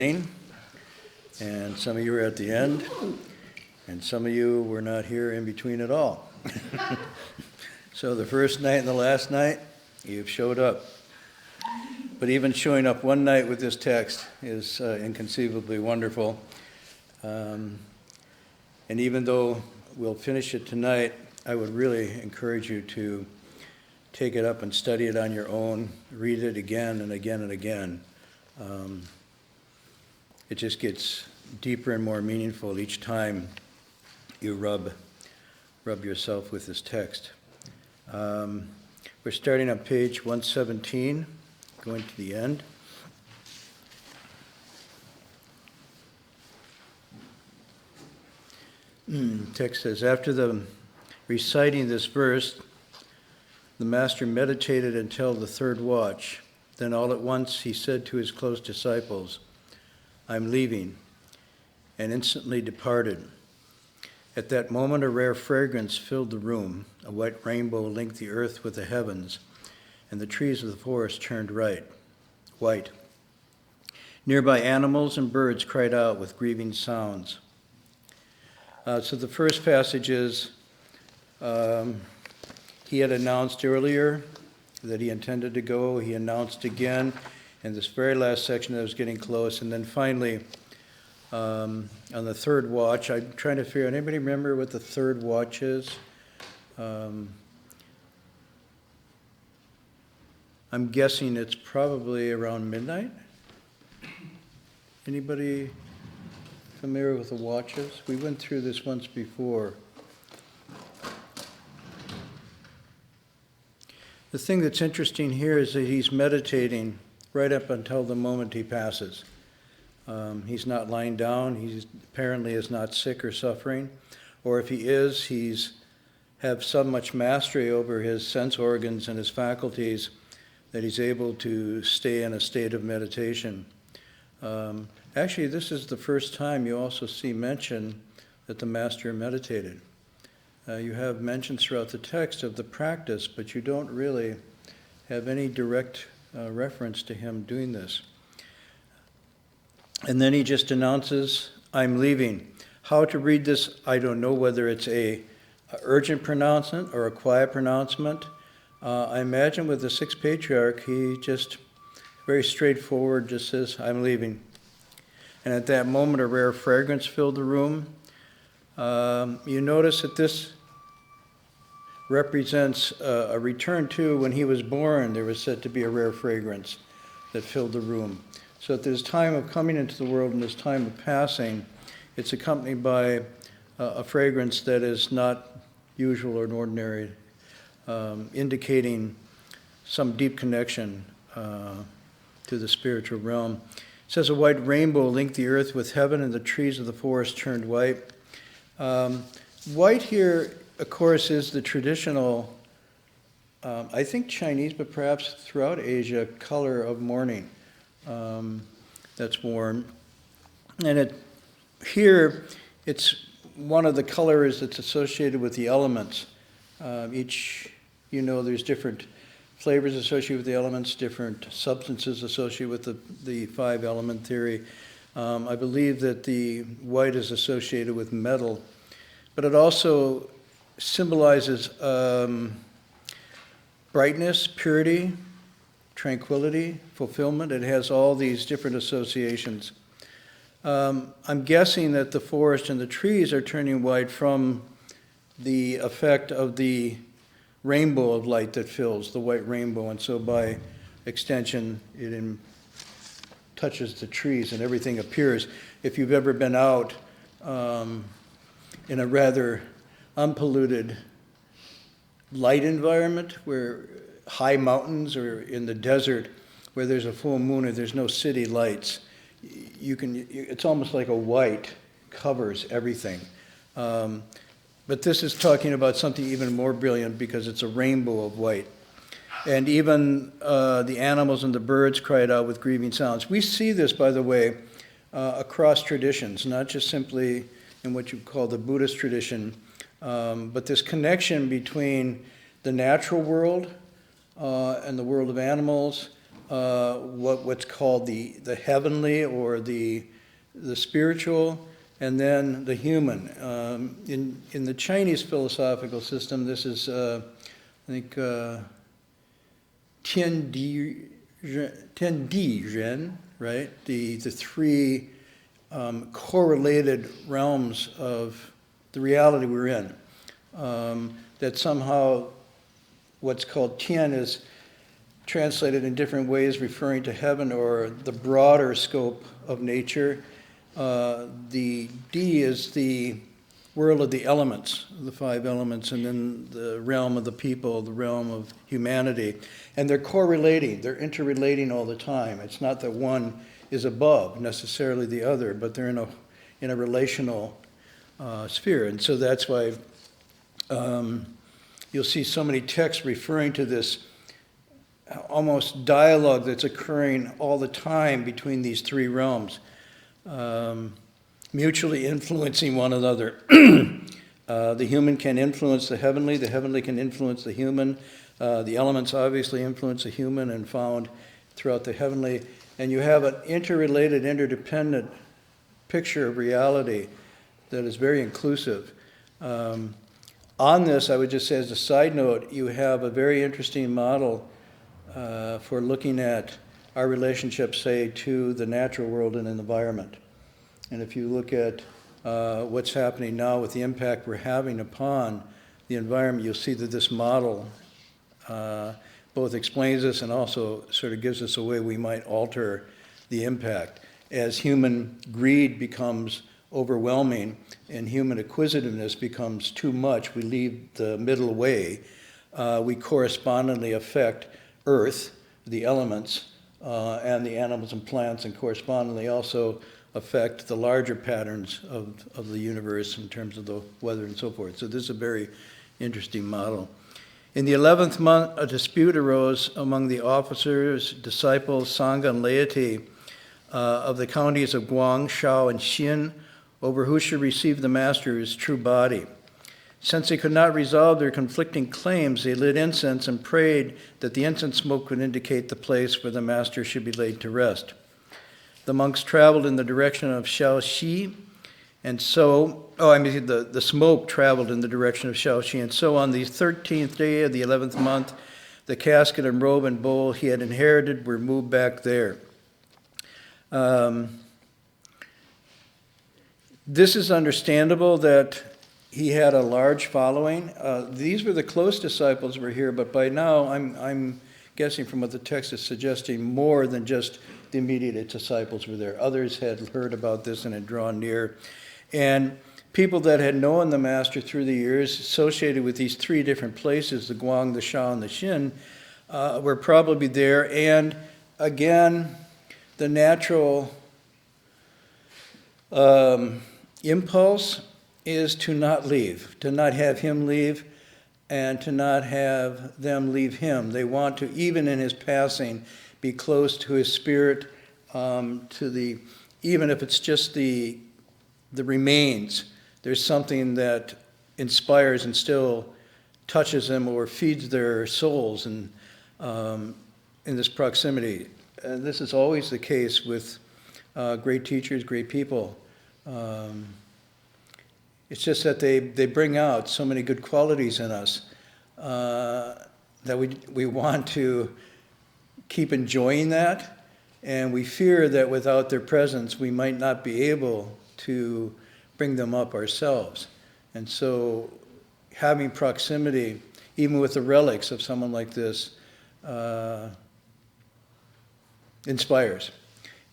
And some of you were at the end, and some of you were not here in between at all. So the first night and the last night, you've showed up. But even showing up one night with this text is inconceivably wonderful. And even though we'll finish it tonight, I would really encourage you to take it up and study it on your own, read it again and again and again. It just gets deeper and more meaningful each time you rub yourself with this text. We're starting on page 117, going to the end. Text says, after the reciting this verse, the master meditated until the third watch. Then all at once he said to his close disciples, I'm leaving, and instantly departed. At that moment, a rare fragrance filled the room. A white rainbow linked the earth with the heavens, and the trees of the forest turned white. Nearby animals and birds cried out with grieving sounds. So the first passage is, he had announced earlier that he intended to go. He announced again in this very last section that was getting close. And then finally, on the third watch, I'm trying to figure out, anybody remember what the third watch is? I'm guessing it's probably around midnight. Anybody familiar with the watches? We went through this once before. The thing that's interesting here is that he's meditating right up until the moment he passes. He's not lying down. He apparently is not sick or suffering. Or if he is, he's have so much mastery over his sense organs and his faculties that he's able to stay in a state of meditation. Actually, this is the first time you also see mention that the master meditated. You have mentions throughout the text of the practice, but you don't really have any direct reference to him doing this. And then he just announces, I'm leaving. How to read this, I don't know whether it's a urgent pronouncement or a quiet pronouncement. I imagine with the Sixth Patriarch, he just very straightforward just says, I'm leaving. And at that moment, a rare fragrance filled the room. You notice that this represents a return to when he was born. There was said to be a rare fragrance that filled the room. So at this time of coming into the world and this time of passing, it's accompanied by a fragrance that is not usual or ordinary, indicating some deep connection to the spiritual realm. It says a white rainbow linked the earth with heaven, and the trees of the forest turned white. White here, of course, is the traditional, I think Chinese, but perhaps throughout Asia, color of mourning that's worn. And here, it's one of the colors that's associated with the elements. There's different flavors associated with the elements, different substances associated with the five element theory. I believe that the white is associated with metal, but it also symbolizes brightness, purity, tranquility, fulfillment. It has all these different associations. I'm guessing that the forest and the trees are turning white from the effect of the rainbow of light that fills the white rainbow, and so by extension it touches the trees and everything appears. If you've ever been out in a rather unpolluted light environment, where high mountains or in the desert where there's a full moon and there's no city lights, it's almost like a white covers everything. But this is talking about something even more brilliant because it's a rainbow of white. And even the animals and the birds cried out with grieving sounds. We see this, by the way, across traditions, not just simply in what you call the Buddhist tradition, but this connection between the natural world and the world of animals, what's called the heavenly or the spiritual, and then the human. In the Chinese philosophical system, this is, I think, Tian Di Ren, right? The three correlated realms of the reality we're in. That somehow what's called Tian is translated in different ways, referring to heaven or the broader scope of nature. The D is the world of the elements, the five elements, and then the realm of the people, the realm of humanity. And they're correlating, they're interrelating all the time. It's not that one is above necessarily the other, but they're in a relational sphere. And so that's why you'll see so many texts referring to this almost dialogue that's occurring all the time between these three realms, mutually influencing one another. The human can influence the heavenly can influence the human, the elements obviously influence the human and found throughout the heavenly, and you have an interrelated, interdependent picture of reality that is very inclusive. On this, I would just say as a side note, you have a very interesting model for looking at our relationship, say, to the natural world and an environment. And if you look at what's happening now with the impact we're having upon the environment, you'll see that this model both explains this and also sort of gives us a way we might alter the impact. As human greed becomes overwhelming and human acquisitiveness becomes too much, we leave the middle way, we correspondingly affect Earth, the elements, and the animals and plants, and correspondingly also affect the larger patterns of the universe in terms of the weather and so forth. So this is a very interesting model. In the 11th month, a dispute arose among the officers, disciples, Sangha, and laity of the counties of Guang, Shao, and Xin over who should receive the master his true body. Since they could not resolve their conflicting claims, they lit incense and prayed that the incense smoke would indicate the place where the master should be laid to rest. The monks traveled in the direction of Shaoxi, and so, the smoke traveled in the direction of Shaoxi, and so on the 13th day of the 11th month, the casket and robe and bowl he had inherited were moved back there. This is understandable that he had a large following. These were the close disciples were here, but by now I'm guessing from what the text is suggesting, more than just the immediate disciples were there. Others had heard about this and had drawn near. And people that had known the master through the years, associated with these three different places, the Guang, the Shao, and the Xin, were probably there. And again, the natural impulse is to not leave, to not have him leave, and to not have them leave him. They want to, even in his passing, be close to his spirit, even if it's just the remains. There's something that inspires and still touches them or feeds their souls in this proximity. And this is always the case with great teachers, great people. It's just that they bring out so many good qualities in us that we want to keep enjoying that, and we fear that without their presence we might not be able to bring them up ourselves. And so having proximity, even with the relics of someone like this, inspires.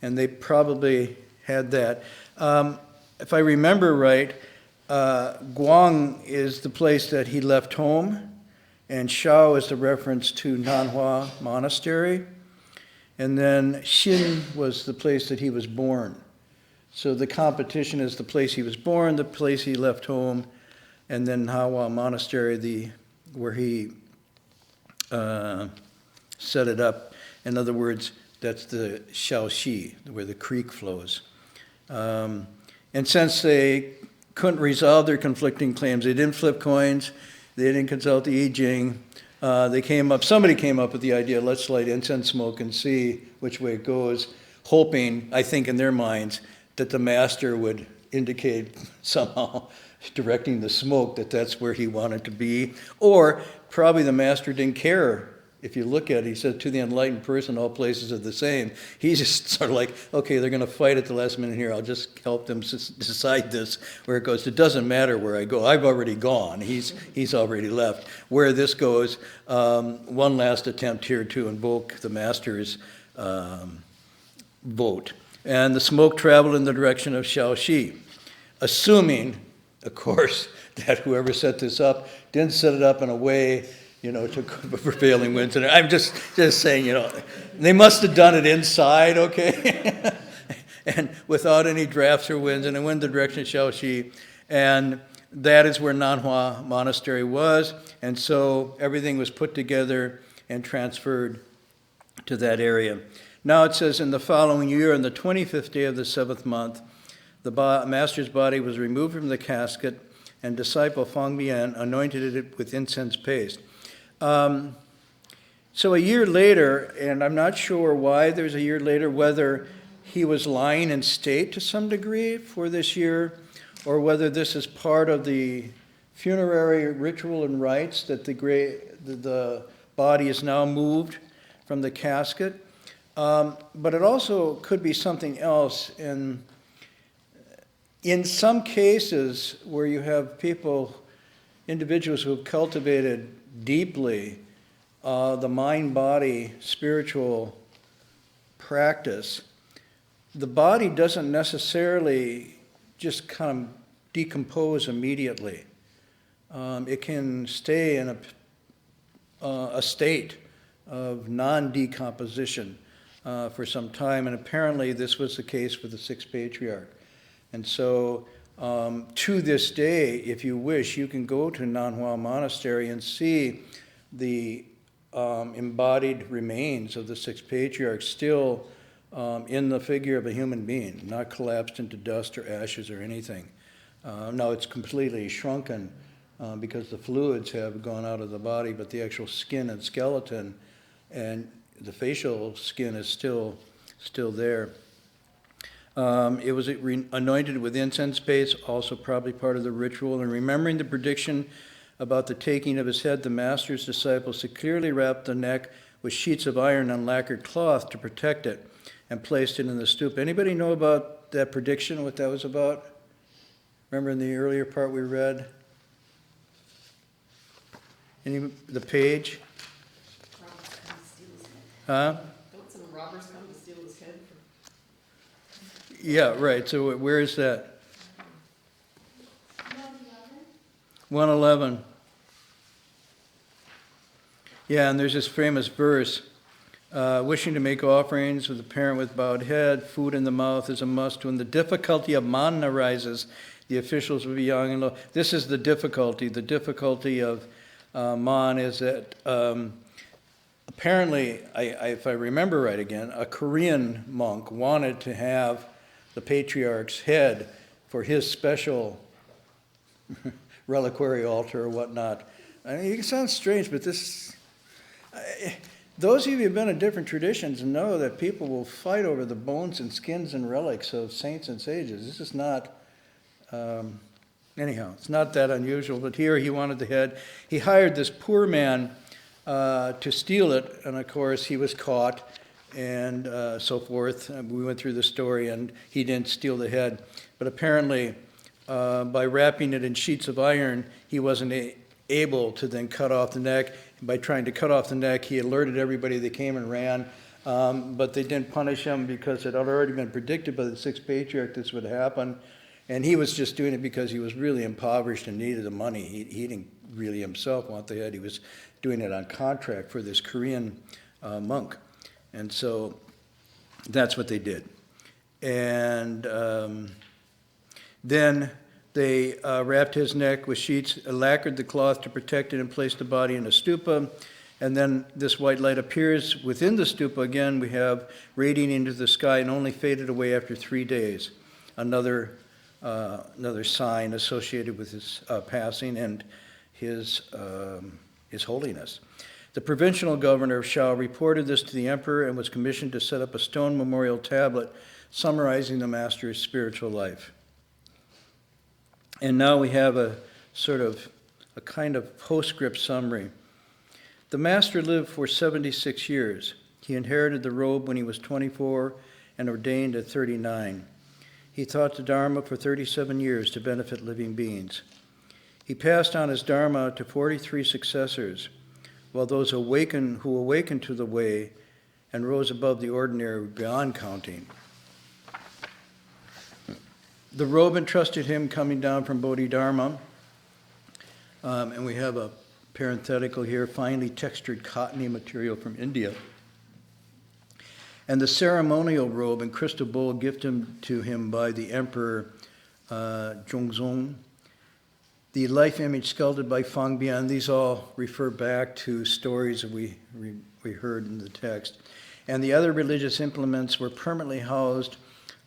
And they probably had that. If I remember right, Guang is the place that he left home, and Shao is the reference to Nanhua Monastery, and then Xin was the place that he was born. So the competition is the place he was born, the place he left home, and then Nanhua Monastery, where he set it up. In other words, that's the Shaoxi, where the creek flows. And since they couldn't resolve their conflicting claims, they didn't flip coins, they didn't consult the I Ching, somebody came up with the idea, let's light incense smoke and see which way it goes, hoping, I think in their minds, that the master would indicate somehow, directing the smoke, that that's where he wanted to be. Or probably the master didn't care. If you look at it, he said, to the enlightened person, all places are the same. He's just sort of like, okay, they're going to fight at the last minute here. I'll just help them decide this, where it goes. It doesn't matter where I go. I've already gone. He's already left. Where this goes, one last attempt here to invoke the master's vote. And the smoke traveled in the direction of Shaoxi, assuming, of course, that whoever set this up didn't set it up in a way, to prevailing winds. And I'm just saying, they must have done it inside, okay? And without any drafts or winds, and it went in the direction of Shaoxi. And that is where Nanhua Monastery was. And so everything was put together and transferred to that area. Now it says, in the following year, on the 25th day of the 7th month, the master's body was removed from the casket, and disciple Fang Bian anointed it with incense paste. So a year later, and I'm not sure why there's a year later, whether he was lying in state to some degree for this year, or whether this is part of the funerary ritual and rites that the body is now moved from the casket. But it also could be something else. In some cases where you have individuals who have cultivated deeply the mind-body spiritual practice, the body doesn't necessarily just kind of decompose immediately. It can stay in a state of non-decomposition for some time, and apparently this was the case for the Sixth Patriarch. And so to this day, if you wish, you can go to Nanhua Monastery and see the embodied remains of the Sixth Patriarch still in the figure of a human being, not collapsed into dust or ashes or anything. Now it's completely shrunken because the fluids have gone out of the body, but the actual skin and skeleton and the facial skin is still there. It was anointed with incense paste, also probably part of the ritual. And remembering the prediction about the taking of his head, the master's disciples securely wrapped the neck with sheets of iron and lacquered cloth to protect it and placed it in the stupa. Anybody know about that prediction, what that was about? Remember in the earlier part we read? The page? Robbers come to steal his head. Huh? Don't some robbers come to steal his head? Yeah, right. So where is that? 111. Yeah, and there's this famous verse, wishing to make offerings with a parent with bowed head, food in the mouth is a must. When the difficulty of man arises, the officials will be young and low. This is the difficulty. The difficulty of man is that apparently, if I remember right again, a Korean monk wanted to have the patriarch's head for his special reliquary altar or whatnot. I mean, it sounds strange, but those of you who have been in different traditions know that people will fight over the bones and skins and relics of saints and sages. This is not, anyhow, it's not that unusual, but here he wanted the head. He hired this poor man to steal it, and of course he was caught and so forth. We went through the story, and he didn't steal the head. But apparently, by wrapping it in sheets of iron, he wasn't able to then cut off the neck. By trying to cut off the neck, he alerted everybody that came and ran, but they didn't punish him because it had already been predicted by the Sixth Patriarch this would happen. And he was just doing it because he was really impoverished and needed the money. He didn't really himself want the head. He was doing it on contract for this Korean monk. And so that's what they did. And then they wrapped his neck with sheets, lacquered the cloth to protect it, and placed the body in a stupa. And then this white light appears within the stupa again. We have radiating into the sky and only faded away after 3 days. Another sign associated with his passing and his His Holiness. The provincial governor of Shao reported this to the emperor and was commissioned to set up a stone memorial tablet summarizing the master's spiritual life. And now we have a kind of postscript summary. The master lived for 76 years. He inherited the robe when he was 24 and ordained at 39. He taught the Dharma for 37 years to benefit living beings. He passed on his Dharma to 43 successors, while those who awakened to the way and rose above the ordinary beyond counting. The robe entrusted him coming down from Bodhidharma, and we have a parenthetical here, finely textured cottony material from India. And the ceremonial robe and crystal bowl gifted to him by the Emperor Zhongzong. The life image sculpted by Fang Bian. These all refer back to stories that we heard in the text. And the other religious implements were permanently housed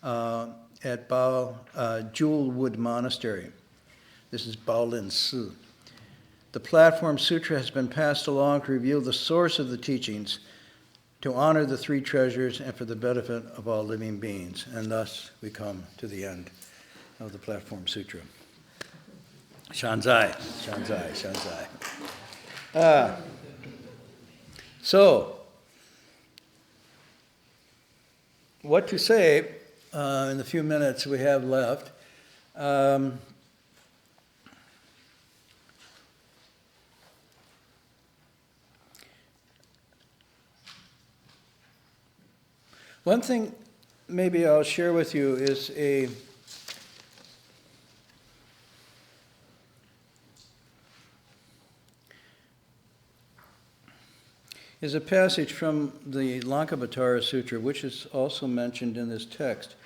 at Bao Jewel Wood Monastery. This is Baolin Si. The Platform Sutra has been passed along to reveal the source of the teachings, to honor the three treasures, and for the benefit of all living beings. And thus we come to the end of the Platform Sutra. Shanzai, Shanzai, Shanzai. So, what to say in the few minutes we have left? One thing maybe I'll share with you is a passage from the Lankavatara Sutra, which is also mentioned in this text.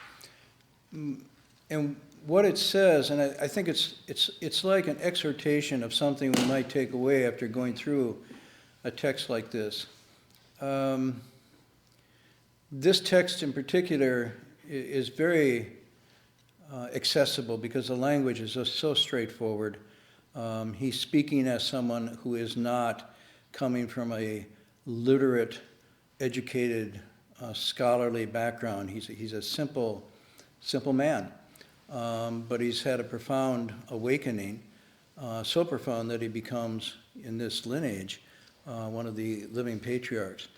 And what it says, and I think it's like an exhortation of something we might take away after going through a text like this. This text in particular is very accessible because the language is just so straightforward. He's speaking as someone who is not coming from a literate, educated, scholarly background. He's a simple man, but he's had a profound awakening, so profound that he becomes, in this lineage, one of the living patriarchs.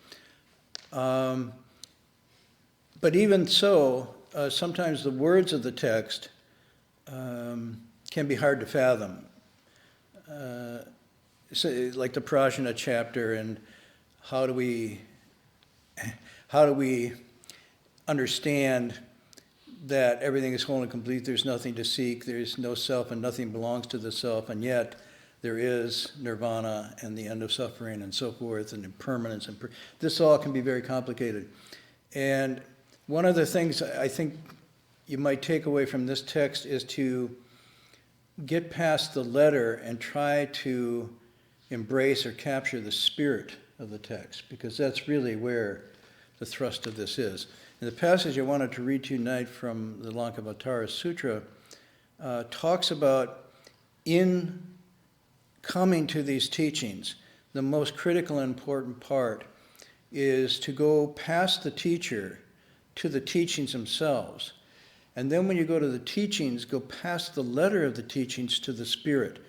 But even so, sometimes the words of the text can be hard to fathom. So, like the Prajna chapter, and how do we understand that everything is whole and complete, there's nothing to seek, there's no self and nothing belongs to the self, and yet there is nirvana and the end of suffering and so forth, and impermanence. This all can be very complicated. And one of the things I think you might take away from this text is to get past the letter and try to embrace or capture the spirit of the text, because that's really where the thrust of this is. And the passage I wanted to read to you tonight from the Lankavatara Sutra talks about, in coming to these teachings, the most critical and important part is to go past the teacher to the teachings themselves. And then when you go to the teachings, go past the letter of the teachings to the spirit.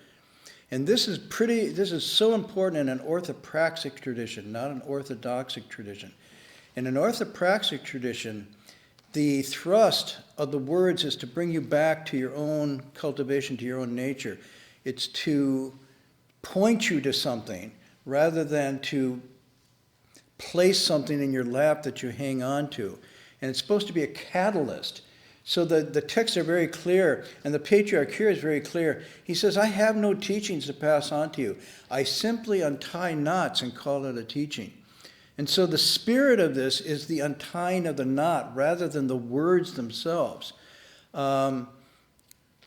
And this is so important in an orthopraxic tradition, not an orthodoxic tradition. In an orthopraxic tradition, the thrust of the words is to bring you back to your own cultivation, to your own nature. It's to point you to something rather than to place something in your lap that you hang on to. And it's supposed to be a catalyst. So the texts are very clear, and the patriarch here is very clear. He says, I have no teachings to pass on to you. I simply untie knots and call it a teaching. And so the spirit of this is the untying of the knot rather than the words themselves. And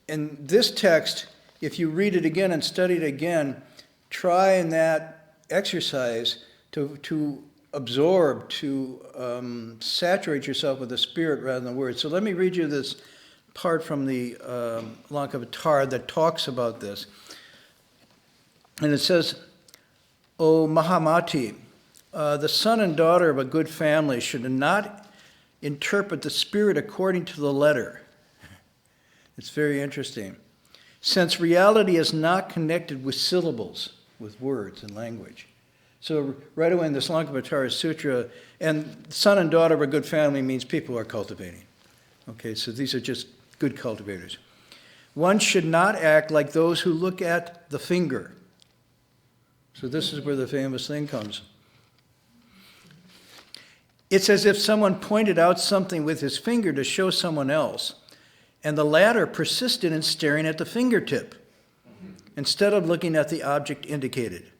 this text, if you read it again and study it again, try in that exercise to absorb, to saturate yourself with the spirit rather than words. So let me read you this part from the Lankavatara that talks about this. And it says, O Mahamati, the son and daughter of a good family should not interpret the spirit according to the letter. It's very interesting. Since reality is not connected with syllables, with words and language. So right away in the Slankavatara Sutra, and son and daughter of a good family means people who are cultivating. Okay, so these are just good cultivators. One should not act like those who look at the finger. So this is where the famous thing comes. It's as if someone pointed out something with his finger to show someone else, and the latter persisted in staring at the fingertip instead of looking at the object indicated.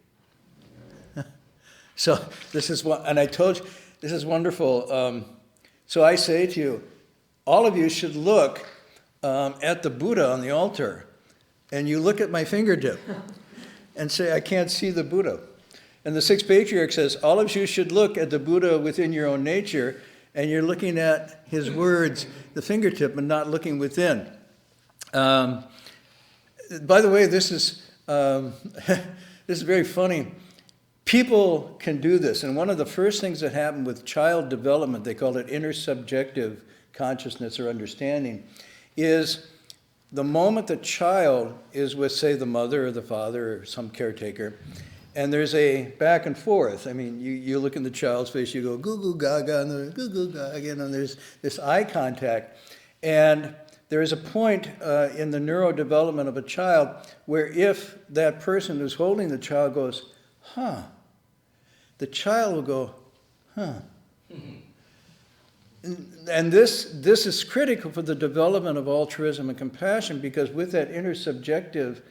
So this is what, and I told you, this is wonderful. So I say to you, all of you should look at the Buddha on the altar, and you look at my fingertip and say, I can't see the Buddha. And the Sixth Patriarch says, all of you should look at the Buddha within your own nature, and you're looking at his words, the fingertip, and not looking within. By the way, this is this is very funny. People can do this, and one of the first things that happen with child development, they call it intersubjective consciousness or understanding, is the moment the child is with, say, the mother or the father or some caretaker, and there's a back and forth. I mean, you look in the child's face, you go goo goo gaga, and goo goo gaga, and there's this eye contact. And there is a point in the neurodevelopment of a child where if that person who's holding the child goes, huh, the child will go, huh. And this is critical for the development of altruism and compassion, because with that intersubjective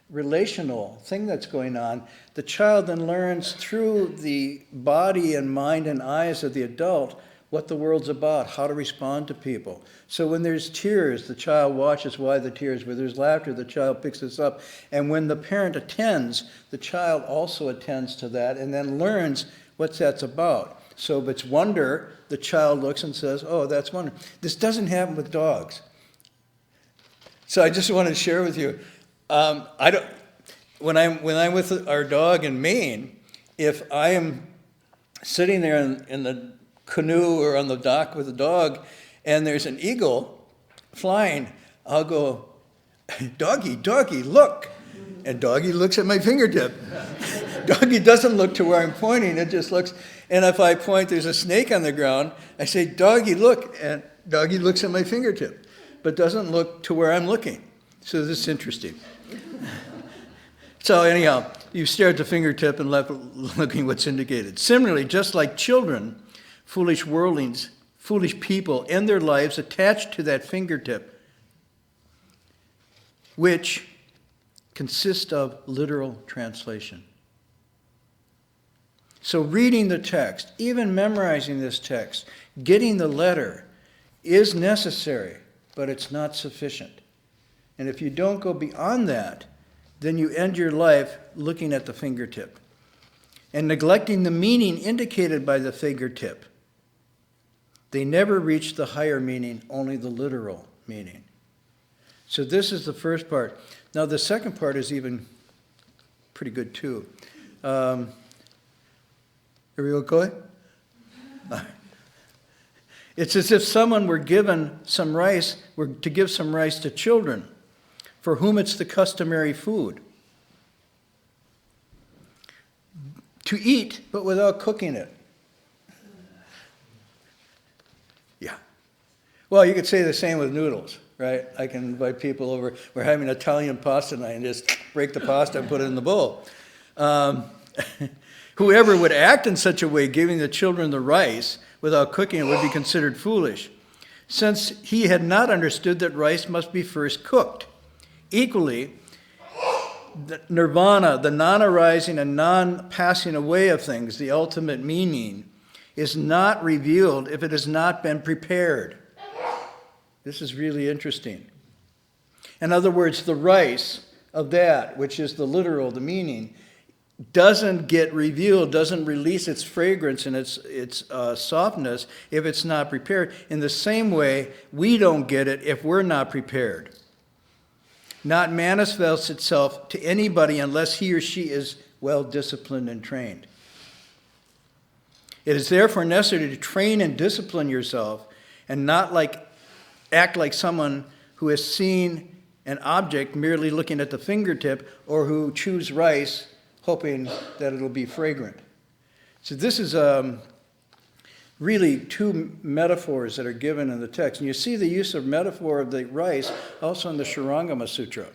relational thing that's going on, the child then learns through the body and mind and eyes of the adult what the world's about, how to respond to people. So when there's tears, the child watches why the tears. Where there's laughter, the child picks this up. And when the parent attends, the child also attends to that and then learns what that's about. So if it's wonder, the child looks and says, oh, that's wonder. This doesn't happen with dogs. So I just want to share with you, when I'm with our dog in Maine, if I am sitting there in the canoe or on the dock with the dog, and there's an eagle flying, I'll go, doggy, doggy, look. And doggy looks at my fingertip. Doggy doesn't look to where I'm pointing, it just looks. And if I point, there's a snake on the ground, I say, doggy, look. And doggy looks at my fingertip, but doesn't look to where I'm looking. So this is interesting. So anyhow, you stare at the fingertip and left looking what's indicated. Similarly, just like children, foolish worldlings, foolish people end their lives attached to that fingertip, which consists of literal translation. So reading the text, even memorizing this text, getting the letter is necessary, but it's not sufficient. And if you don't go beyond that, then you end your life looking at the fingertip and neglecting the meaning indicated by the fingertip. They never reach the higher meaning, only the literal meaning. So this is the first part. Now the second part is even pretty good too. Are we okay? It's as if someone were given some rice, were to give some rice to children, for whom it's the customary food. To eat, but without cooking it. Yeah. Well, you could say the same with noodles, right? I can invite people over. We're having Italian pasta night and just break the pasta and put it in the bowl. Whoever would act in such a way, giving the children the rice without cooking it, would be considered foolish, since he had not understood that rice must be first cooked. Equally, the nirvana, the non-arising and non-passing away of things, the ultimate meaning, is not revealed if it has not been prepared. This is really interesting. In other words, the rice of that, which is the literal, the meaning, doesn't get revealed, doesn't release its fragrance and its softness if it's not prepared. In the same way, we don't get it if we're not prepared. Not manifests itself to anybody unless he or she is well disciplined and trained. It is therefore necessary to train and discipline yourself and not act like someone who has seen an object merely looking at the fingertip, or who chews rice hoping that it'll be fragrant. So this is really two metaphors that are given in the text. And you see the use of metaphor of the rice also in the Shurangama Sutra,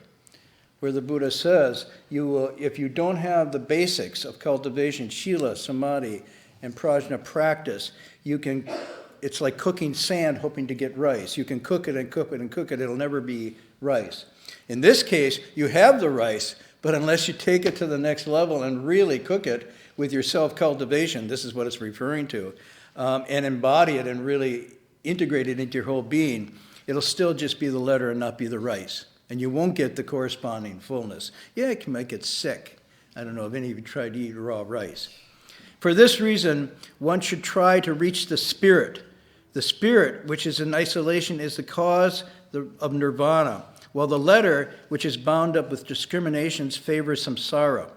where the Buddha says, if you don't have the basics of cultivation, shila, samadhi, and prajna practice, it's like cooking sand hoping to get rice. You can cook it and cook it and cook it, it'll never be rice. In this case, you have the rice, but unless you take it to the next level and really cook it with your self-cultivation, this is what it's referring to, and embody it and really integrate it into your whole being, it'll still just be the letter and not be the rice. And you won't get the corresponding fullness. Yeah, you might get sick. I don't know if any of you tried to eat raw rice. For this reason, one should try to reach the spirit. The spirit, which is in isolation, is the cause of nirvana, while the letter, which is bound up with discriminations, favors samsara.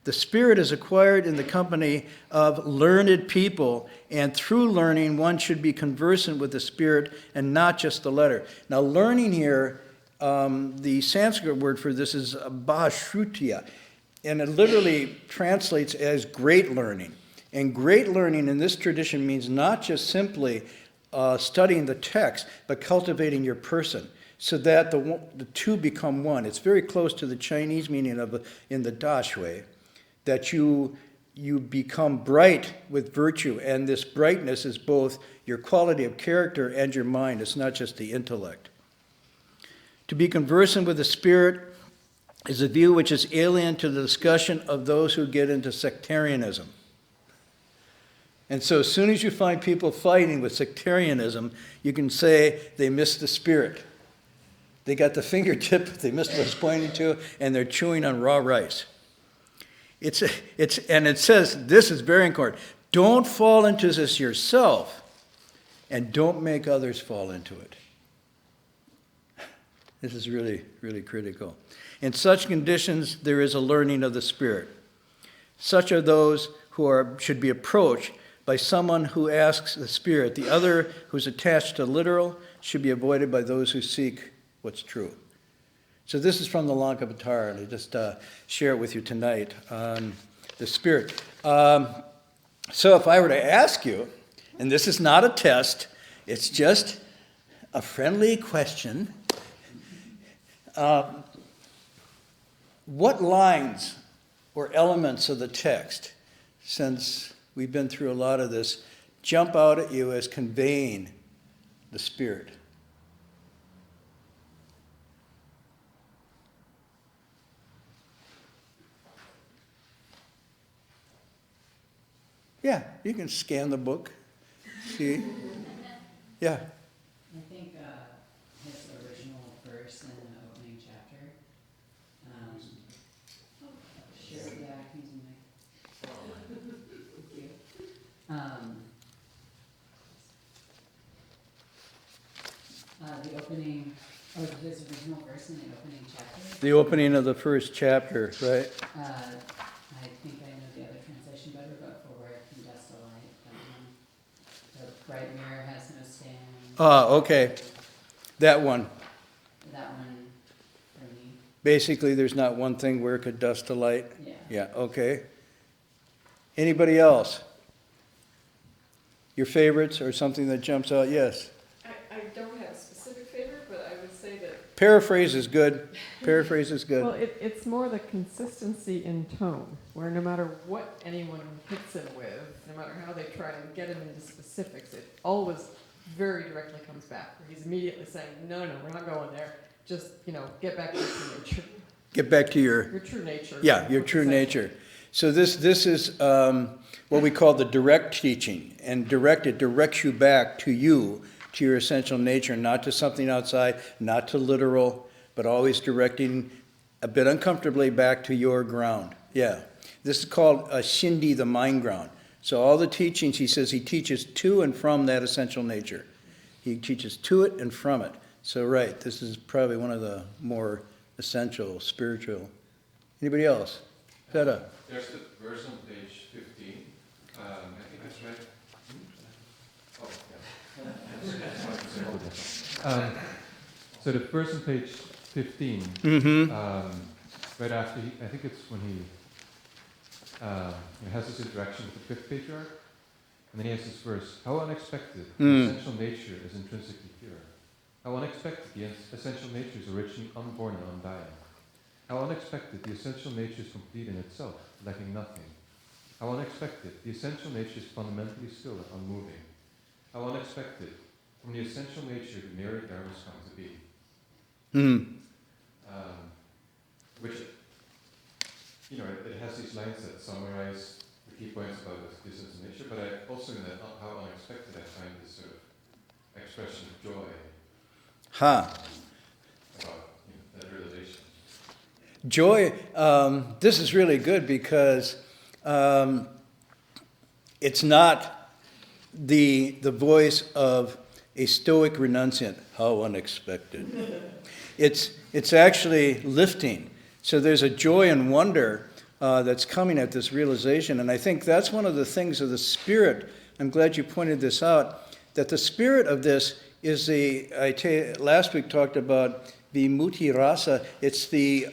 The spirit is acquired in the company of learned people, and through learning, one should be conversant with the spirit and not just the letter. Now, learning here, the Sanskrit word for this is bhashrutya, and it literally translates as great learning. And great learning in this tradition means not just simply studying the text, but cultivating your person, so that the two become one. It's very close to the Chinese meaning of in the Da Shui, that you become bright with virtue, and this brightness is both your quality of character and your mind. It's not just the intellect. To be conversant with the spirit is a view which is alien to the discussion of those who get into sectarianism. And so as soon as you find people fighting with sectarianism, you can say they missed the spirit. They got the fingertip, they missed what it's pointing to, and they're chewing on raw rice. And it says, this is very important, don't fall into this yourself, and don't make others fall into it. This is really, really critical. In such conditions, there is a learning of the spirit. Such are those who should be approached by someone who asks the spirit. The other, who's attached to literal, should be avoided by those who seek what's true. So this is from the Lankavatara, and I just share it with you tonight on the spirit. So if I were to ask you, and this is not a test, it's just a friendly question, what lines or elements of the text, since we've been through a lot of this, jump out at you as conveying the spirit? Yeah, you can scan the book. See? Yeah. I think his original verse in the opening chapter. Sure, yeah, I can use my. Thank you. The opening, his original verse in the opening chapter. The opening of the first chapter, right? I think I know the other translation better, but for where it can dust a light. The bright mirror has no stand. Okay. That one. That one for me. Basically, there's not one thing where it could dust a light. Yeah. Yeah, okay. Anybody else? Your favorites or something that jumps out? Yes. I don't have a specific favorite, but I would say that Paraphrase is good. Paraphrase is good. Well, it's more the consistency in tone, where no matter what anyone hits him with, no matter how they try and get him into specifics, it always very directly comes back. Where he's immediately saying, no, we're not going there. Just, get back to your true nature. Get back to your true nature. Yeah, your true nature. So this is what we call the direct teaching, and it directs you back to you, to your essential nature, not to something outside, not to literal, but always directing a bit uncomfortably back to your ground. Yeah, this is called Shindi, the mind ground. So all the teachings, he says, he teaches to and from that essential nature. He teaches to it and from it. So right, this is probably one of the more essential spiritual. Anybody else? Feta. There's the verse on page 15. I think that's right. Oh, yeah. So the verse on page 15, Mm-hmm. right after, I think it's when he has this interaction with the Fifth Patriarch, and then he has this verse, how unexpected, the essential nature is intrinsically pure. How unexpected, the essential nature is originally unborn and undying. How unexpected, the essential nature is complete in itself, lacking nothing. How unexpected, the essential nature is fundamentally still and unmoving. How unexpected, from the essential nature the myriad dharmas come to be. Which, it has these lines that summarize the key points about the essential nature, but I also in that how unexpected I find this sort of expression of joy about that realization. Joy, this is really good because it's not the voice of a stoic renunciant. How unexpected. It's actually lifting. So there's a joy and wonder that's coming at this realization. And I think that's one of the things of the spirit. I'm glad you pointed this out, that the spirit of this is last week talked about vimutti rasa. It's the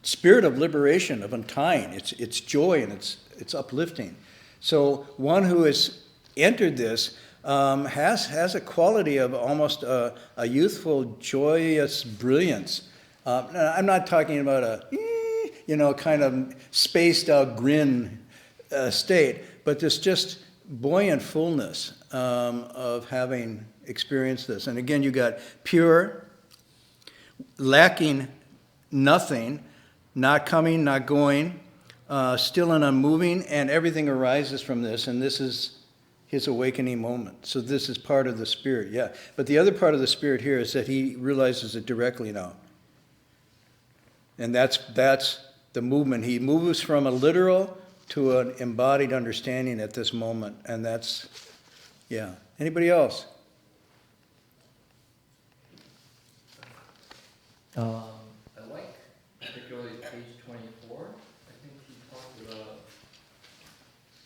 spirit of liberation, of untying. It's joy and it's uplifting. So one who has entered this has a quality of almost a youthful, joyous brilliance. I'm not talking about a kind of spaced out grin state, but this just buoyant fullness of having experienced this. And again, you got pure, lacking nothing, not coming, not going, still and unmoving, and everything arises from this, and this is his awakening moment. So this is part of the spirit, yeah. But the other part of the spirit here is that he realizes it directly now. And that's the movement. He moves from a literal to an embodied understanding at this moment. And that's, yeah. Anybody else? I like particularly page 24. I think he talked about,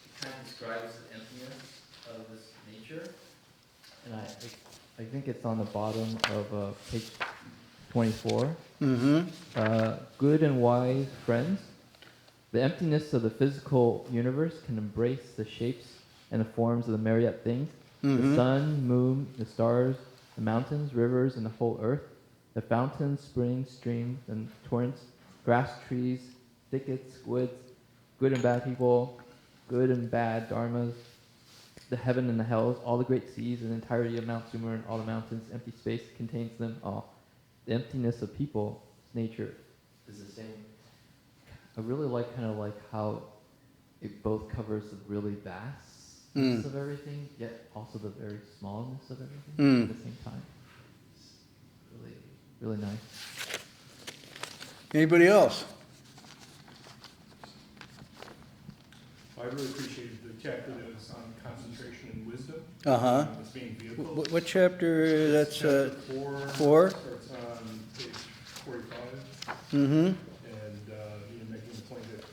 he kind of describes the emptiness of this nature. And I think it's on the bottom of page 24. Mm-hmm. Good and wise friends. The emptiness of the physical universe can embrace the shapes and the forms of the myriad things. Mm-hmm. The sun, moon, the stars, the mountains, rivers, and the whole earth. The fountains, springs, streams, and torrents, grass, trees, thickets, woods, good and bad people, good and bad dharmas, the heaven and the hells, all the great seas, and the entirety of Mount Sumer and all the mountains, empty space contains them all. The emptiness of people's nature is the same. I really like how it both covers the really vastness of everything, yet also the very smallness of everything at the same time. It's really, really nice. Anybody else? I really appreciated the chapter that was on concentration and wisdom. Uh-huh. As being vehicles. What chapter? That's Chapter 4? Starts on page 45. Mm-hmm. And making the point that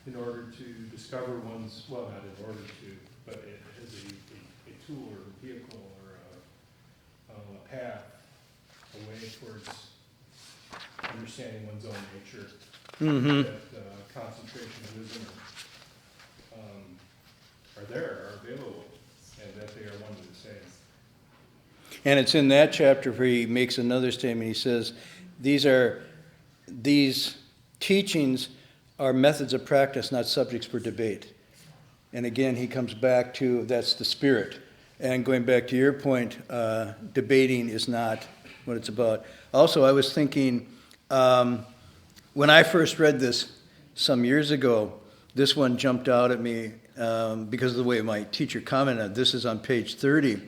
in order to discover one's, well, not in order to, but as a tool or a vehicle or a path, a way towards understanding one's own nature, Mm-hmm. that concentration and wisdom are available, and that they are one and the same. And it's in that chapter where he makes another statement. He says, these teachings are methods of practice, not subjects for debate. And again, he comes back to, that's the spirit. And going back to your point, debating is not what it's about. Also, I was thinking, when I first read this some years ago, this one jumped out at me because of the way my teacher commented. This is on page 30.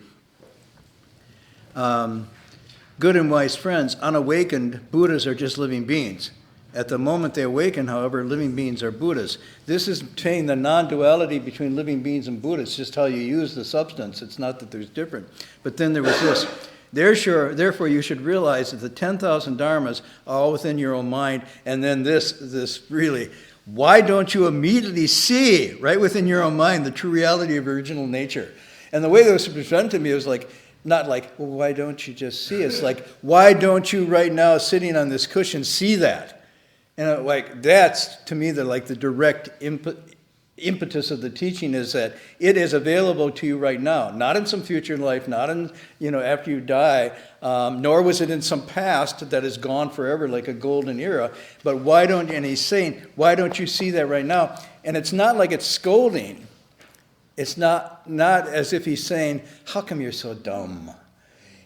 Good and wise friends, unawakened Buddhas are just living beings. At the moment they awaken, however, living beings are Buddhas. This is saying the non-duality between living beings and Buddhas. It's just how you use the substance. It's not that there's different. But then there was this. therefore you should realize that the 10,000 dharmas are all within your own mind. And then this really, why don't you immediately see right within your own mind the true reality of original nature? And the way that was presented to me was like, not like, well, why don't you just see? It's like, why don't you right now sitting on this cushion see that? And like, that's to me the direct impetus of the teaching is that it is available to you right now, not in some future life, not in, after you die, nor was it in some past that is gone forever like a golden era. But why don't, and he's saying, why don't you see that right now? And it's not like it's scolding. It's not as if he's saying, how come you're so dumb?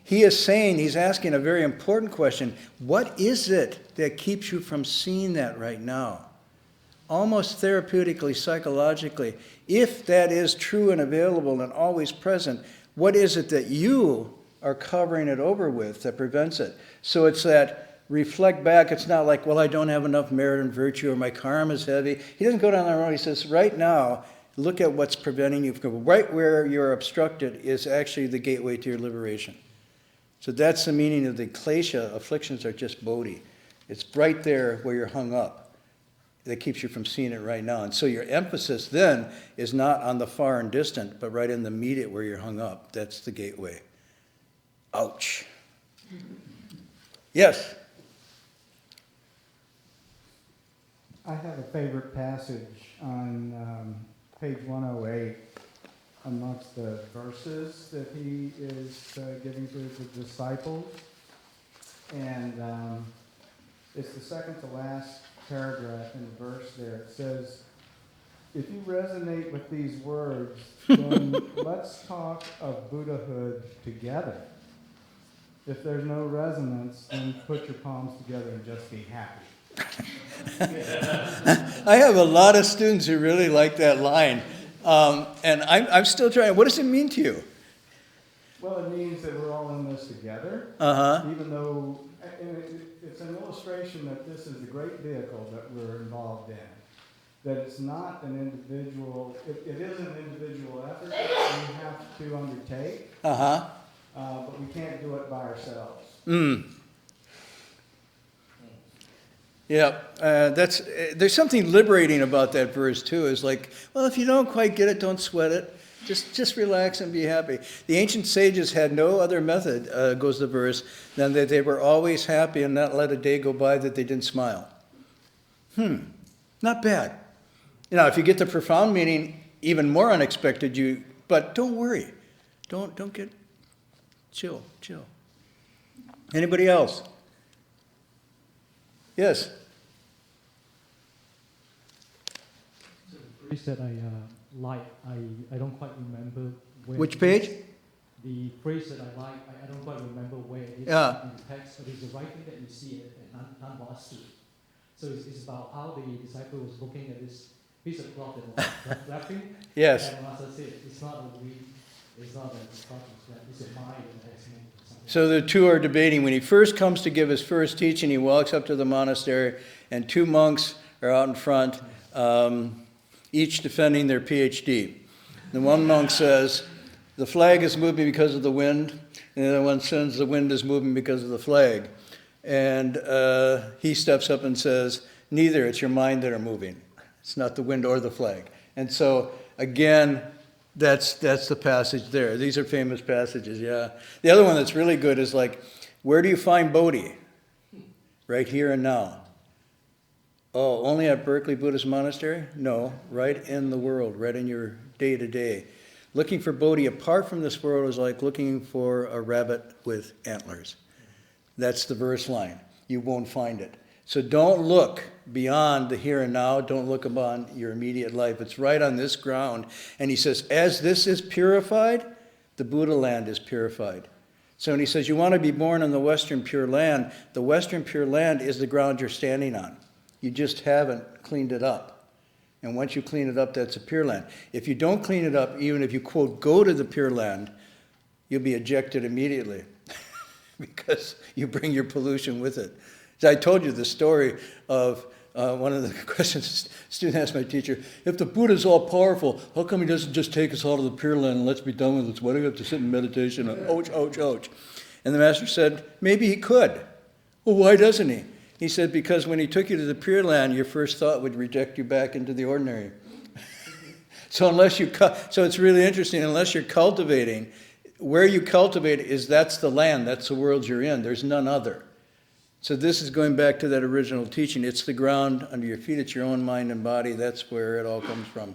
He is saying, he's asking a very important question. What is it that keeps you from seeing that right now? Almost therapeutically, psychologically, if that is true and available and always present, what is it that you are covering it over with that prevents it? So it's that reflect back. It's not like, well, I don't have enough merit and virtue or my karma is heavy. He doesn't go down that road. He says, right now, look at what's preventing you from, right where you're obstructed is actually the gateway to your liberation. So that's the meaning of the klesha. Afflictions are just bodhi. It's right there where you're hung up that keeps you from seeing it right now. And so your emphasis then is not on the far and distant, but right in the immediate where you're hung up. That's the gateway. Ouch. Yes? I have a favorite passage on page 108 amongst the verses that he is giving to his disciples. And it's the second to last paragraph in the verse there. It says, if you resonate with these words, then let's talk of Buddhahood together. If there's no resonance, then put your palms together and just be happy. I have a lot of students who really like that line. And I'm still trying. What does it mean to you? Well, it means that we're all in this together. Even though it's an illustration that this is a great vehicle that we're involved in. That it's not an individual, it is an individual effort that we have to undertake. But we can't do it by ourselves. Yeah, there's something liberating about that verse too. Is like, well, if you don't quite get it, don't sweat it. Just relax and be happy. The ancient sages had no other method, goes the verse, than that they were always happy and not let a day go by that they didn't smile. Not bad. If you get the profound meaning, even more unexpected. But don't worry, don't get chill. Anybody else? Yes. So the phrase that I like, I don't quite remember where. Which page? The phrase that I like, I don't quite remember where it is in the text, but it's the writing that you see at Nanvasu. So it's about how the disciple was looking at this piece of cloth that was flapping. Yes. And Master said, it's not a reed, it's not a destruction, it's a mind that has made something. So the two are debating. When he first comes to give his first teaching, he walks up to the monastery, and two monks are out in front, each defending their PhD. The one monk says, the flag is moving because of the wind, and the other one says the wind is moving because of the flag. And he steps up and says, neither, it's your mind that are moving. It's not the wind or the flag. And so, again, that's the passage there. These are famous passages, yeah. The other one that's really good is like, where do you find Bodhi? Right here and now. Oh, only at Berkeley Buddhist Monastery? No, right in the world, right in your day-to-day. Looking for Bodhi apart from this world is like looking for a rabbit with antlers. That's the verse line. You won't find it. So don't look beyond the here and now. Don't look upon your immediate life. It's right on this ground. And he says, as this is purified, the Buddha land is purified. So when he says you want to be born in the Western Pure Land, the Western Pure Land is the ground you're standing on. You just haven't cleaned it up. And once you clean it up, that's a Pure Land. If you don't clean it up, even if you, quote, go to the Pure Land, you'll be ejected immediately because you bring your pollution with it. So I told you the story of one of the questions a student asked my teacher, if the Buddha's all powerful, how come he doesn't just take us out of the Pure Land and let's be done with it? Why do we have to sit in meditation? Ouch, ouch, ouch. And the master said, maybe he could. Well, why doesn't he? He said, because when he took you to the Pure Land, your first thought would reject you back into the ordinary. So it's really interesting, unless you're cultivating, where you cultivate that's the land, that's the world you're in. There's none other. So this is going back to that original teaching. It's the ground under your feet. It's your own mind and body. That's where it all comes from.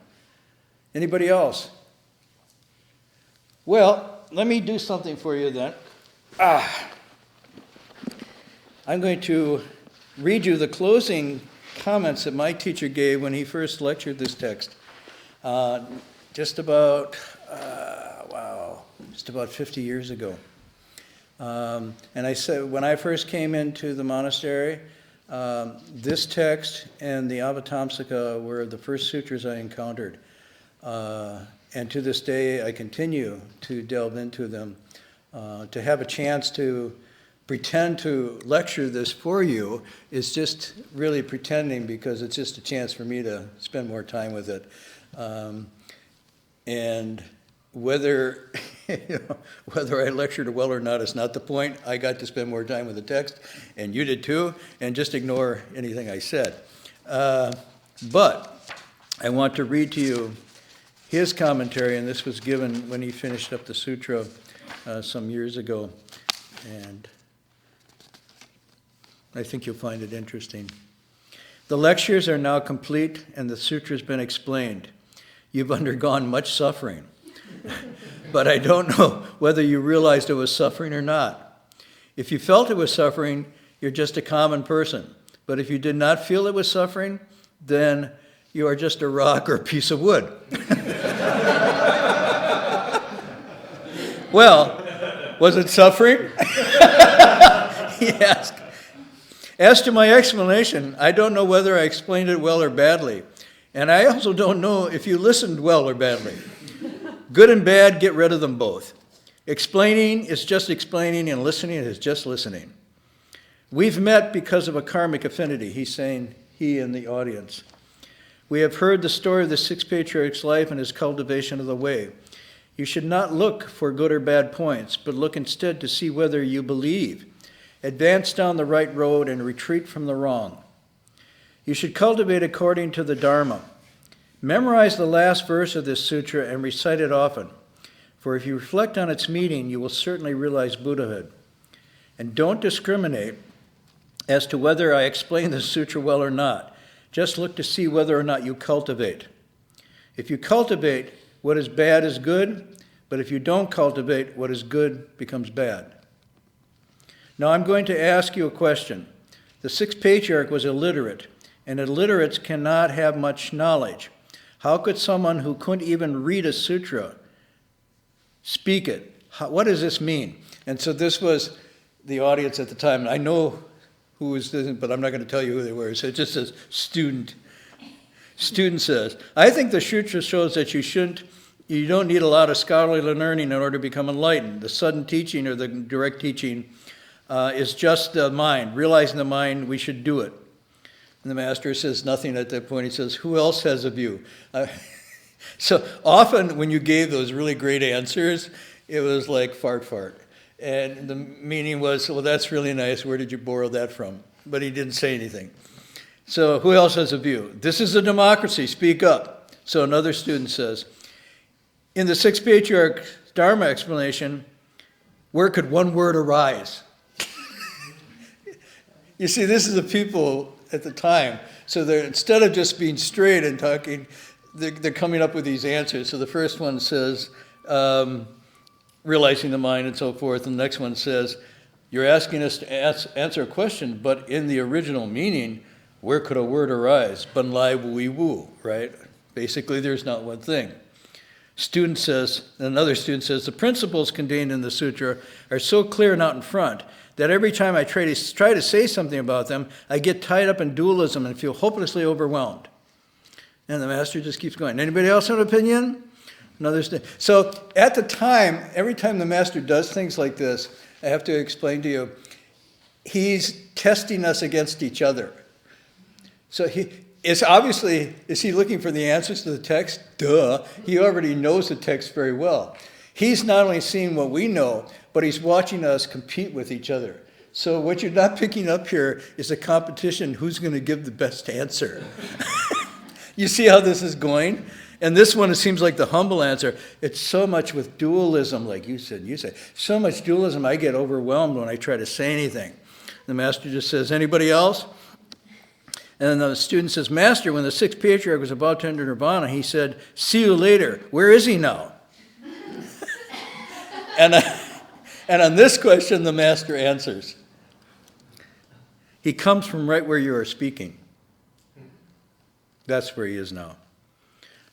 Anybody else? Well, let me do something for you then. I'm going to read you the closing comments that my teacher gave when he first lectured this text. Just about 50 years ago. And I said, when I first came into the monastery, this text and the Avatamsaka were the first sutras I encountered. And to this day, I continue to delve into them. To have a chance to pretend to lecture this for you is just really pretending, because it's just a chance for me to spend more time with it. And whether whether I lectured well or not is not the point. I got to spend more time with the text, and you did too, and just ignore anything I said. But I want to read to you his commentary, and this was given when he finished up the sutra some years ago, and I think you'll find it interesting. The lectures are now complete, and the sutra has been explained. You've undergone much suffering, but I don't know whether you realized it was suffering or not. If you felt it was suffering, you're just a common person. But if you did not feel it was suffering, then you are just a rock or a piece of wood. Well, was it suffering? He asked. As to my explanation, I don't know whether I explained it well or badly. And I also don't know if you listened well or badly. Good and bad, get rid of them both. Explaining is just explaining, and listening is just listening. We've met because of a karmic affinity, he's saying, he and the audience. We have heard the story of the Sixth Patriarch's life and his cultivation of the way. You should not look for good or bad points, but look instead to see whether you believe. Advance down the right road and retreat from the wrong. You should cultivate according to the Dharma. Memorize the last verse of this sutra and recite it often, for if you reflect on its meaning, you will certainly realize Buddhahood. And don't discriminate as to whether I explain the sutra well or not. Just look to see whether or not you cultivate. If you cultivate, what is bad is good, but if you don't cultivate, what is good becomes bad. Now I'm going to ask you a question. The Sixth Patriarch was illiterate, and illiterates cannot have much knowledge. How could someone who couldn't even read a sutra speak it? What does this mean? And so this was the audience at the time. I know who was this, but I'm not going to tell you who they were. So it just says, student. Student says, I think the sutra shows that you don't need a lot of scholarly learning in order to become enlightened. The sudden teaching or the direct teaching is just the mind. Realizing the mind, we should do it. And the master says nothing at that point. He says, who else has a view? So often when you gave those really great answers, it was like fart. And the meaning was, well, that's really nice. Where did you borrow that from? But he didn't say anything. So who else has a view? This is a democracy. Speak up. So another student says, in the Sixth Patriarch Dharma explanation, where could one word arise? You see, this is the people at the time. So they're, instead of just being straight and talking, they're coming up with these answers. So the first one says, realizing the mind and so forth. And the next one says, you're asking us to answer a question, but in the original meaning, where could a word arise? Bun lai wui wu, right? Basically, there's not one thing. Another student says, the principles contained in the sutra are so clear and out in front that every time I try to say something about them, I get tied up in dualism and feel hopelessly overwhelmed. And the master just keeps going. Anybody else have an opinion? Another student. So at the time, every time the master does things like this, I have to explain to you, he's testing us against each other. So is he looking for the answers to the text? Duh. He already knows the text very well. He's not only seeing what we know, but he's watching us compete with each other. So what you're not picking up here is a competition, who's going to give the best answer. You see how this is going? And this one, it seems like the humble answer. It's so much with dualism, like you said, so much dualism, I get overwhelmed when I try to say anything. The master just says, anybody else? And then the student says, Master, when the Sixth Patriarch was about to enter Nirvana, he said, see you later. Where is he now? And on this question, the master answers. He comes from right where you are speaking. That's where he is now.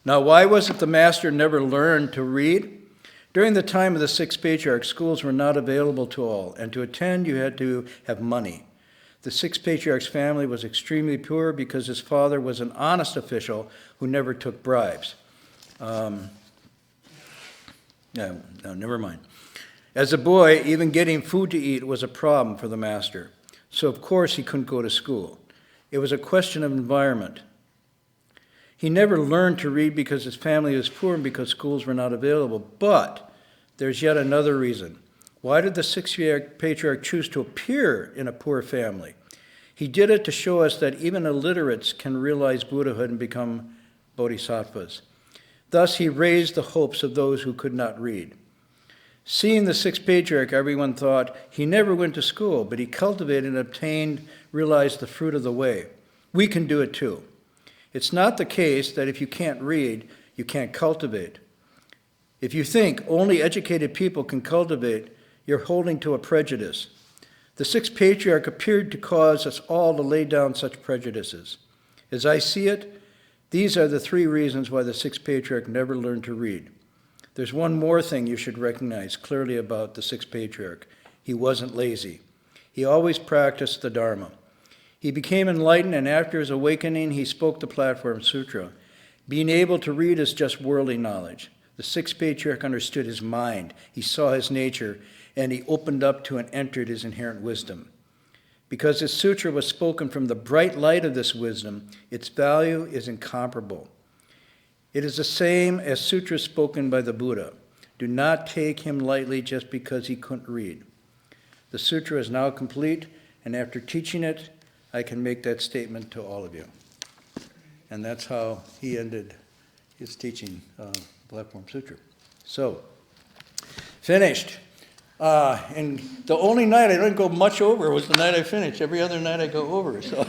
Now, why was it the master never learned to read? During the time of the Sixth Patriarch, schools were not available to all, and to attend you had to have money. The Sixth Patriarch's family was extremely poor because his father was an honest official who never took bribes. No, never mind. As a boy, even getting food to eat was a problem for the master. So, of course, he couldn't go to school. It was a question of environment. He never learned to read because his family was poor and because schools were not available. But there's yet another reason. Why did the Sixth Patriarch choose to appear in a poor family? He did it to show us that even illiterates can realize Buddhahood and become bodhisattvas. Thus, he raised the hopes of those who could not read. Seeing the Sixth Patriarch, everyone thought he never went to school, but he cultivated and obtained, realized the fruit of the way. We can do it too. It's not the case that if you can't read, you can't cultivate. If you think only educated people can cultivate, you're holding to a prejudice. The Sixth Patriarch appeared to cause us all to lay down such prejudices. As I see it, these are the three reasons why the Sixth Patriarch never learned to read. There's one more thing you should recognize clearly about the Sixth Patriarch. He wasn't lazy. He always practiced the Dharma. He became enlightened, and after his awakening, he spoke the Platform Sutra. Being able to read is just worldly knowledge. The Sixth Patriarch understood his mind. He saw his nature, and he opened up to and entered his inherent wisdom. Because his sutra was spoken from the bright light of this wisdom, its value is incomparable. It is the same as sutras spoken by the Buddha. Do not take him lightly just because he couldn't read. The sutra is now complete, and after teaching it, I can make that statement to all of you. And that's how he ended his teaching, Platform Sutra. So, finished. And the only night I didn't go much over was the night I finished. Every other night I go over. So,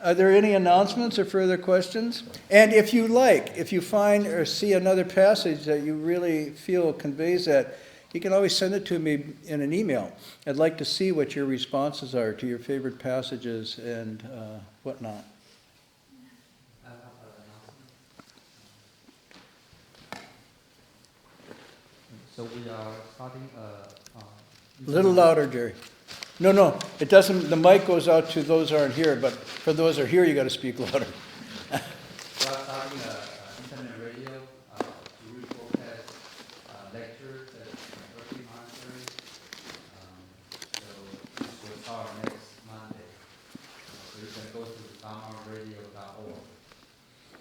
are there any announcements or further questions? And if you find or see another passage that you really feel conveys that, you can always send it to me in an email. I'd like to see what your responses are to your favorite passages and whatnot. So we are starting A little louder, Jerry. No, it doesn't. The mic goes out to those who aren't here, but for those who are here, you got to speak louder. we are starting internet radio to rebroadcast lectures at every monastery. So this will start next Monday. So you can go to dharmaradio.org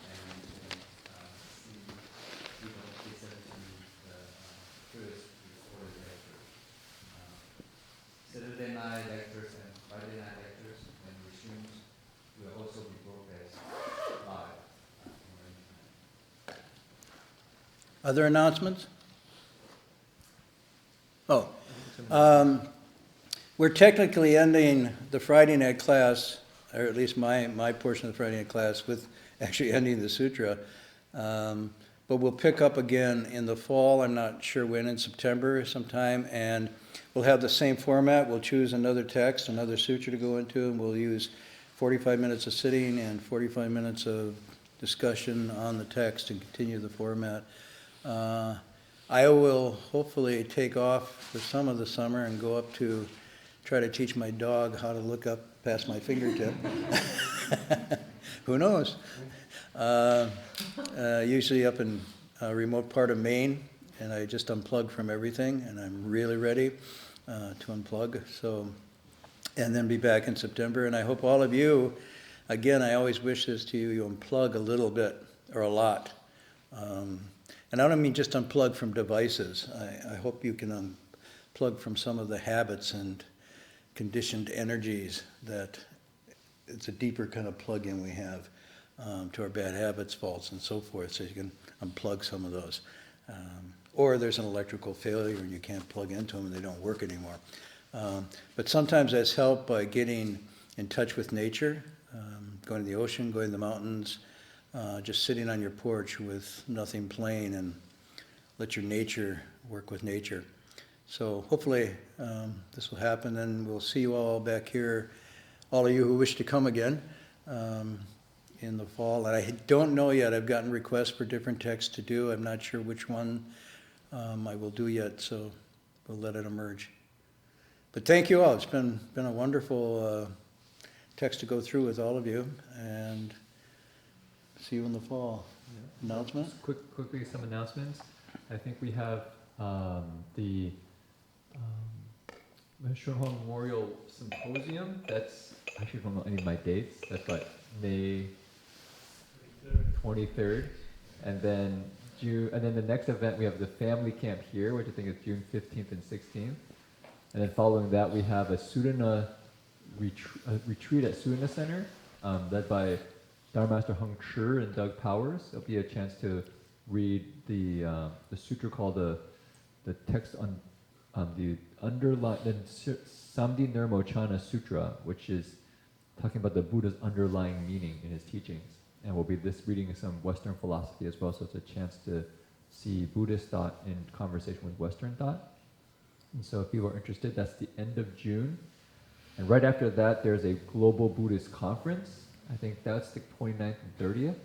and see, listen to the first recorded lecture. Saturday night lectures and Friday night lectures and resumes will also be broadcast live on the internet. Other announcements? We're technically ending the Friday night class, or at least my portion of the Friday night class, with actually ending the sutra. But we'll pick up again in the fall. I'm not sure when, in September sometime, and we'll have the same format. We'll choose another text, another sutra to go into, and we'll use 45 minutes of sitting and 45 minutes of discussion on the text and continue the format. I will hopefully take off for some of the summer and go up to try to teach my dog how to look up past my fingertip. Who knows? Usually up in a remote part of Maine, and I just unplug from everything, and I'm really ready to unplug. So, and then be back in September. And I hope all of you, again, I always wish this to you, you unplug a little bit or a lot. And I don't mean just unplug from devices. I hope you can unplug from some of the habits and conditioned energies that it's a deeper kind of plug-in we have to our bad habits, faults, and so forth, so you can unplug some of those. Or there's an electrical failure and you can't plug into them and they don't work anymore. But sometimes that's helped by getting in touch with nature, going to the ocean, going to the mountains, just sitting on your porch with nothing playing and let your nature work with nature. So hopefully this will happen, and we'll see you all back here, all of you who wish to come again in the fall. And I don't know yet. I've gotten requests for different texts to do. I'm not sure which one I will do yet, so we'll let it emerge. But thank you all. It's been a wonderful text to go through with all of you, and see you in the fall. Yeah. Announcement? Quickly, some announcements. I think we have the Shunhong Memorial Symposium. That's actually from any of my dates. That's like May 23rd, and then June. And then the next event we have the family camp here, which I think is June 15th and 16th. And then following that, we have a Sudana retreat at Sudana Center, led by Dharma Master Hung Shi and Doug Powers. There'll be a chance to read the sutra called the text on the underlying Samdi Nirmochana Sutra, which is talking about the Buddha's underlying meaning in his teachings. And we'll be reading some Western philosophy as well, so it's a chance to see Buddhist thought in conversation with Western thought. And so if people are interested, that's the end of June. And right after that, there's a Global Buddhist Conference. I think that's the 29th and 30th.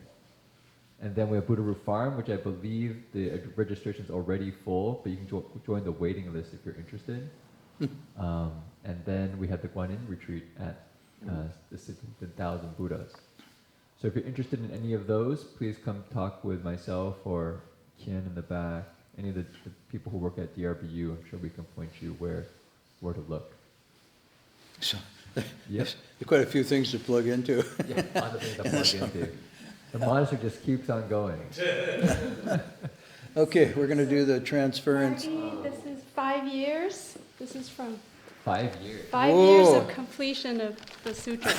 And then we have Buddha Roof Farm, which I believe the registration's already full, but you can join the waiting list if you're interested. And then we have the Guanyin retreat at the Thousand Buddhas. So if you're interested in any of those, please come talk with myself or Ken in the back, any of the people who work at DRBU. I'm sure we can point you where to look. So, Yep. There's quite a few things to plug into. Yeah, lots of things to plug into. The monastery just keeps on going. Okay, we're going to do the transference. This is 5 years. This is from 5 years. 5 years of completion of the sutra.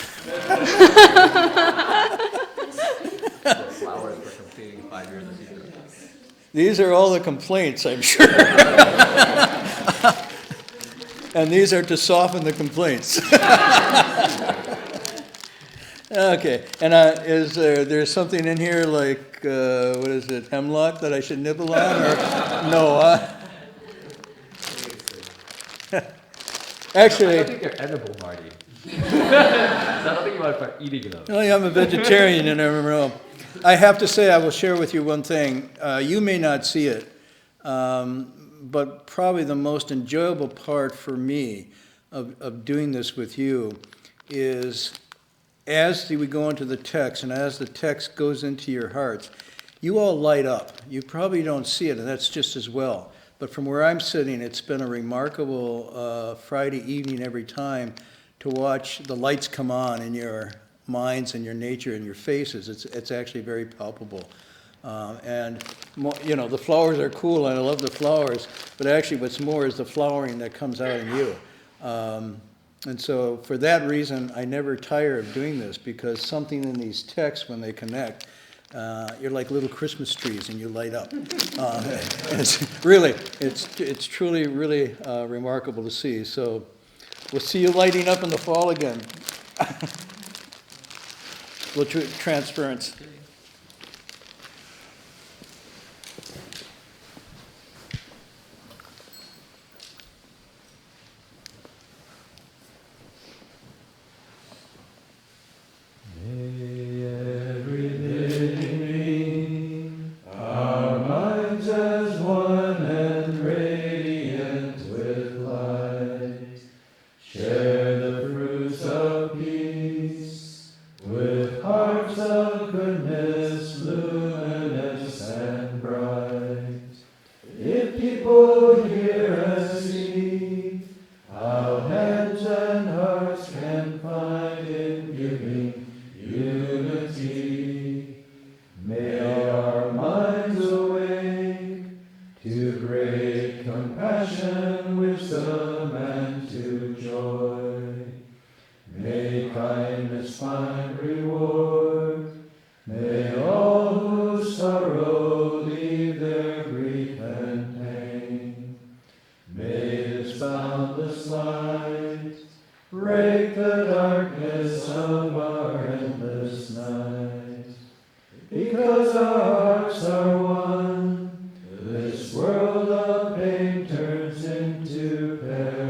Flowers for completing 5 years of sutra. These are all the complaints, I'm sure. And these are to soften the complaints. Okay, and is there's something in here like, what is it, hemlock that I should nibble on, or no? Actually, I don't think they're edible, Marty. I don't think you want to start eating them. well, I'm a vegetarian, you never know. I have to say, I will share with you one thing. You may not see it, but probably the most enjoyable part for me of doing this with you is as we go into the text, and as the text goes into your hearts, you all light up. You probably don't see it, and that's just as well. But from where I'm sitting, it's been a remarkable Friday evening every time to watch the lights come on in your minds and your nature and your faces. It's actually very palpable. And the flowers are cool, and I love the flowers, but actually what's more is the flowering that comes out in you. And so for that reason, I never tire of doing this, because something in these texts, when they connect, you're like little Christmas trees and you light up. It's truly, really remarkable to see. So we'll see you lighting up in the fall again. Transference. With hearts of goodness. boundless light. Break the darkness of our endless night. Because our hearts are one, this world of pain turns into paradise.